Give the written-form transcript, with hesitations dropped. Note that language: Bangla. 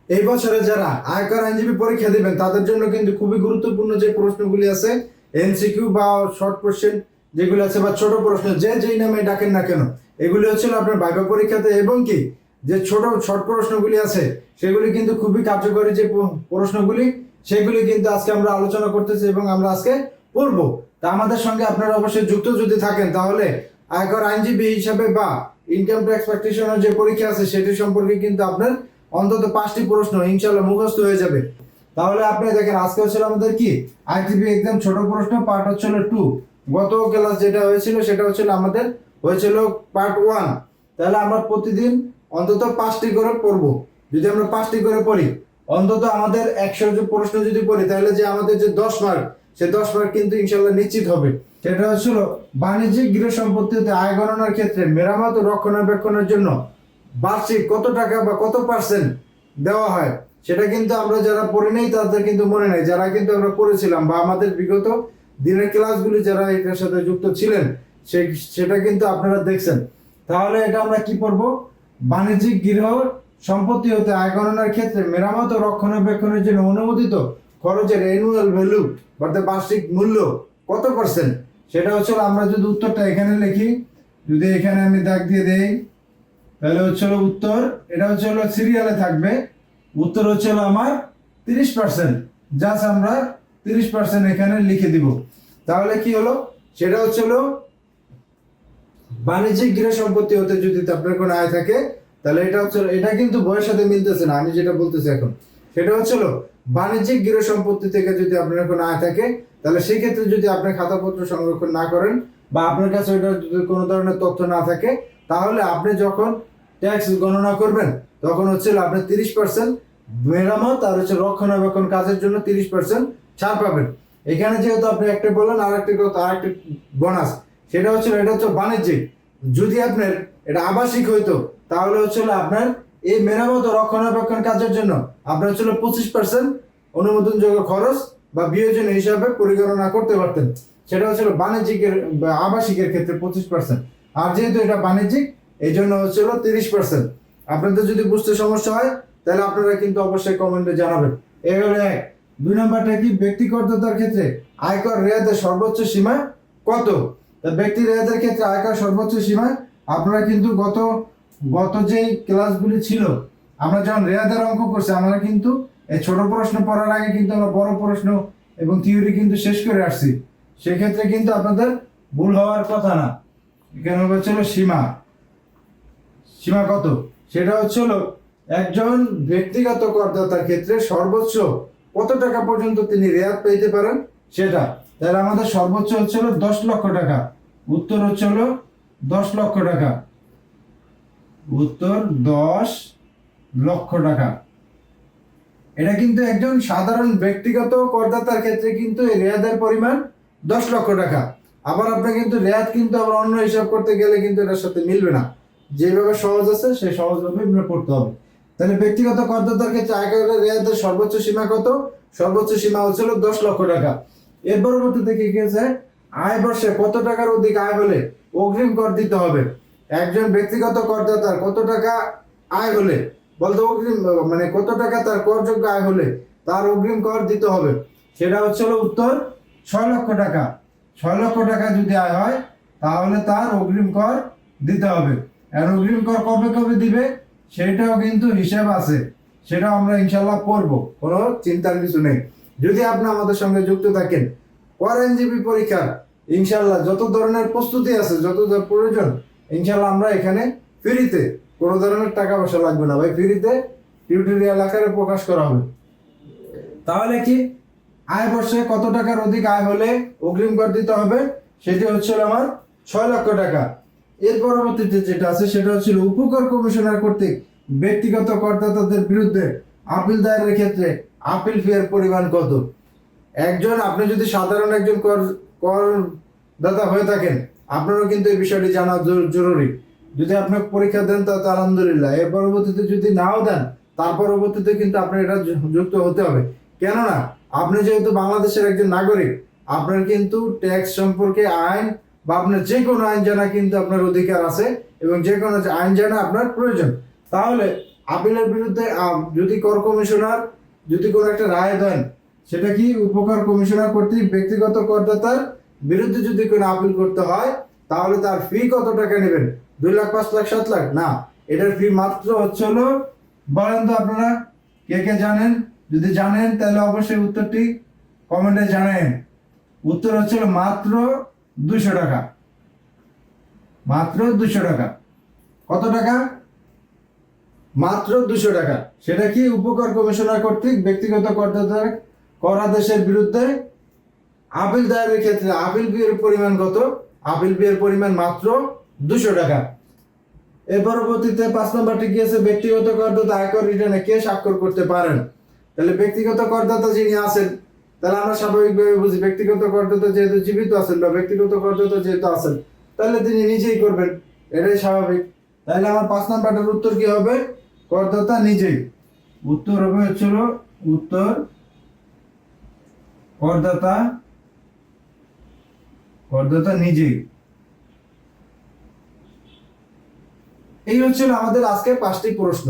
এই বছরে যারা আয়কর আইনজীবী পরীক্ষা দিবেন তাদের জন্য কিন্তু খুবই গুরুত্বপূর্ণ যে প্রশ্নগুলি আছে, এমসিকিউ বা শর্ট কোশ্চেন যেগুলো আছে বা ছোট প্রশ্ন, যেই নামে ডাকেন না কেন, এগুলি হচ্ছিল আপনার ভাইভা পরীক্ষাতে। এবং কি যে ছোট শর্ট প্রশ্নগুলি আছে সেগুলি কিন্তু খুবই কার্যকরী যে প্রশ্নগুলি, সেগুলি কিন্তু আজকে আমরা আলোচনা করতেছি এবং আমরা আজকে পড়বো। তা আমাদের সঙ্গে আপনারা অবশ্যই যুক্ত যদি থাকেন তাহলে আয়কর আইনজীবী হিসাবে বা ইনকাম ট্যাক্স প্র্যাকটিশনার যে পরীক্ষা আছে সেটি সম্পর্কে কিন্তু আপনার অন্তত 5টি প্রশ্ন ইনশাআল্লাহ মুখস্থ হয়ে যাবে। তাহলে আপনি দেখেন আজকে হচ্ছিল আমাদের কি আইটিপি একদম ছোট প্রশ্ন পার্ট হচ্ছিল 2। গত ক্লাস যেটা হয়েছিল সেটা হচ্ছিল আমাদের হয়েছিল পার্ট 1। তাহলে আমরা প্রতিদিন অন্তত 5টি করে পড়বো। যদি আমরা 5টি করে পড়ি, অন্তত আমাদের 100 যে প্রশ্ন যদি পড়ি তাহলে যে আমাদের যে 10 মার্ক, সে 10 মার্ক কিন্তু ইনশাআল্লাহ নিশ্চিত হবে। সেটা হচ্ছিল বাণিজ্যিক গৃহ সম্পত্তিতে আয় গণনার ক্ষেত্রে মেরামত ও রক্ষণাবেক্ষণের জন্য বার্ষিক কত টাকা বা কত পার্সেন্ট দেওয়া হয়। সেটা কিন্তু আমরা যারা পড়ে নেই তাদের কিন্তু মনে নেই, যারা কিন্তু আমরা পড়েছিলাম বা আমাদের বিগত দিনের ক্লাসগুলি যারা এটার সাথে যুক্ত ছিলেন সেটা কিন্তু আপনারা দেখছেন। তাহলে এটা আমরা কি পড়বো, বাণিজ্যিক গৃহ সম্পত্তি হতে আয় গণনার ক্ষেত্রে মেরামত ও রক্ষণাবেক্ষণের জন্য অনুমোদিত খরচের অ্যানুয়াল ভ্যালু অর্থাৎ বার্ষিক মূল্য কত পার্সেন্ট। সেটা হচ্ছে আমরা যদি উত্তরটা এখানে লিখি, যদি এখানে আমি দাগ দিয়ে দেই তাহলে হচ্ছে উত্তর, এটা হচ্ছে সিরিয়ালে থাকবে। উত্তর হচ্ছে আমার 30%। জাস্ট আমরা 30% এখানে লিখে দিব। তাহলে কি হলো, সেটা হচ্ছে বাণিজ্যিক গৃহ সম্পত্তি হতে যদি আপনার কোনো আয় থাকে তাহলে এটা হচ্ছে, এটা কিন্তু বইয়ের সাথে মিলতেছে না আমি যেটা বলতেছি এখন। সেটা হচ্ছে বাণিজ্যিক গৃহ সম্পত্তি থেকে যদি আপনার কোনো আয় থাকে তাহলে সেই ক্ষেত্রে যদি আপনি খাতাপত্র সংরক্ষণ না করেন বা আপনার কাছে ওইটা যদি কোনো ধরনের তথ্য না থাকে, তাহলে আপনি যখন ট্যাক্স গণনা করবেন তখন হচ্ছে আপনি 30% মেরামত আর হচ্ছে রক্ষণাবেক্ষণ কাজের জন্য 30% ছাড় পাবেন। এখানে যেহেতু আপনি একটা বলেন আরেকটি বোনাস, সেটা হচ্ছে এটা হচ্ছে বাণিজ্যিক। যদি আপনার এটা আবাসিক হইতো তাহলে হচ্ছে আপনার এই মেরামত ও রক্ষণাবেক্ষণ কাজের জন্য আপনার হচ্ছে 25% অনুমোদনযোগ্য খরচ বা বিয়োজন হিসাবে পরিগণনা করতে পারতেন। সেটা হচ্ছে বাণিজ্যিকের বা আবাসিকের ক্ষেত্রে 25%। আর যেহেতু এটা বাণিজ্যিক এই জন্য হচ্ছে 30%। আপনাদের যদি বুঝতে সমস্যা হয় তাহলে আপনারা কিন্তু অবশ্যই কমেন্টে জানাবেন। এই হলো 1। 2 নম্বরটা কি, ব্যক্তি করদাতার ক্ষেত্রে আয়কর রেয়াতের সর্বোচ্চ সীমা কত। ব্যক্তি রেয়াতের ক্ষেত্রে আয়কর সর্বোচ্চ সীমা আপনারা কিন্তু গত যেই ক্লাসগুলি ছিল আমরা যখন রেয়াতের অঙ্ক করছি আমরা কিন্তু এই ছোট প্রশ্ন পড়ার আগে কিন্তু আমরা বড় প্রশ্ন এবং থিওরি কিন্তু শেষ করে আসছি। সেক্ষেত্রে কিন্তু আপনাদের ভুল হওয়ার কথা না। এখানে হচ্ছিল সীমা কত, সেটা হচ্ছিল একজন ব্যক্তিগত করদাতার ক্ষেত্রে সর্বোচ্চ কত টাকা পর্যন্ত তিনি রেয়াত পেতে পারেন সেটা। তাহলে আমাদের সর্বোচ্চ হচ্ছিল 10 লক্ষ টাকা। উত্তর হচ্ছিল 10 লক্ষ টাকা। উত্তর 10 লক্ষ টাকা। এটা কিন্তু একজন সাধারণ ব্যক্তিগত করদাতার ক্ষেত্রে কিন্তু এই রেয়াতের পরিমাণ 10 লক্ষ টাকা। আবার আপনি কিন্তু রেয়াত কিন্তু আবার অন্য হিসাব করতে গেলে কিন্তু এটার সাথে মিলবে না। যেভাবে সহজ আছে সেই সহজভাবে পড়তে হবে। তাহলে ব্যক্তিগত করদাতার ক্ষেত্রে আয়করের রেয়াতের সর্বোচ্চ সীমা কত, সর্বোচ্চ সীমা হচ্ছিল 10 লক্ষ টাকা। এর পরবর্তীতে কি গেছে, আয় বর্ষে কত টাকার অধিক আয় হলে অগ্রিম কর দিতে হবে। একজন ব্যক্তিগত করদাতার কত টাকা আয় হলে বলতে অগ্রিম মানে কত টাকা তার করযোগ্য আয় হলে তার অগ্রিম কর দিতে হবে। সেটা হচ্ছিল উত্তর 6 লক্ষ টাকা। 6 লক্ষ টাকা যদি আয় হয় তাহলে তার অগ্রিম কর দিতে হবে। আর অগ্রিম কর কবে কবে দিবে সেটাও কিন্তু হিসাব আছে, সেটাও আমরা ইনশাল্লাহ পড়বো, কোনো চিন্তার কিছু নেই। যদি আপনি আমাদের সঙ্গে যুক্ত থাকেন কর আইনজীবী পরীক্ষার ইনশাল্লাহ যত ধরনের প্রস্তুতি আছে, যত প্রয়োজন ইনশাল্লাহ আমরা এখানে ফ্রিতে, কোনো ধরনের টাকা পয়সা লাগবে না ভাই, ফ্রিতে টিউটোরিয়াল আকারে প্রকাশ করা হবে। তাহলে কি আয় বর্ষে কত টাকার অধিক আয় হলে অগ্রিম কর দিতে হবে, সেটি হচ্ছে আমার 6 লক্ষ টাকা। এর পরবর্তীতে যেটা আছে সেটা হচ্ছে উপকর কমিশনার কর্তৃক ব্যক্তিগত করদাতাদের বিরুদ্ধে আপিল দায়েরের ক্ষেত্রে আপিল ফি এর পরিমাণ কত। আপনি যদি সাধারণ একজন করদাতা হয়ে থাকেন আপনারও কিন্তু এই বিষয়টি জানা জরুরি। যদি আপনি পরীক্ষা দেন তাহলে আলহামদুলিল্লাহ, এর পরবর্তীতে যদি নাও দেন তার পরবর্তীতে কিন্তু আপনার এটা যুক্ত হতে হবে। কেননা আপনি যেহেতু বাংলাদেশের একজন নাগরিক, আপনার কিন্তু ট্যাক্স সম্পর্কে আইন বা আপনার যে কোনো আইন জানা কিন্তু আপনার অধিকার আছে এবং যে কোনো আইন জানা আপনার প্রয়োজন। তাহলে আপিলের বিরুদ্ধে যদি কর কমিশনার যদি কোনো একটা রায় দেন, সেটা কি উপকর কমিশনার কর্তৃক ব্যক্তিগত করদাতার বিরুদ্ধে যদি কোনো আপিল করতে হয়, তাহলে তার ফি কত টাকা নেবেন? 2 লাখ, 5 লাখ, 7 লাখ? না, এটার ফি মাত্র হচ্ছে হলো, বলেন তো আপনারা কে কে জানেন? যদি জানেন তাহলে অবশ্যই উত্তরটি কমেন্টে জানেন। উত্তর হচ্ছে হলো মাত্র 200 টাকা। মাত্র 200 টাকা। কত টাকা? মাত্র 200 টাকা। সেটা কি উপকর কমিশনার কর্তৃক ব্যক্তিগত করদাতার কর আদেশের বিরুদ্ধে আপিল দায়েরের ক্ষেত্রে আপিল ফির পরিমাণ কত? আপিল ফির পরিমাণ মাত্র 200 টাকা। এর পরবর্তীতে 5 নম্বরটি কি আছে? ব্যক্তিগত করদাতা আয়কর রিটার্নে কে স্বাক্ষর করতে পারেন? তাহলে ব্যক্তিগত করদাতা যিনি আছেন, তাহলে আমরা স্বাভাবিকভাবে বুঝি ব্যক্তিগত করদাতা যেহেতু জীবিত আছেন বা ব্যক্তিগত করদাতা যেহেতু আছেন, তাহলে তিনি নিজেই করবেন, এটাই স্বাভাবিক। তাহলে আমার 5 নম্বরটার উত্তর কি হবে? করদাতা নিজেই। উত্তর হবে হচ্ছিল উত্তর করদাতা, করদাতা নিজেই। এই হচ্ছিল আমাদের আজকে 5টি প্রশ্ন।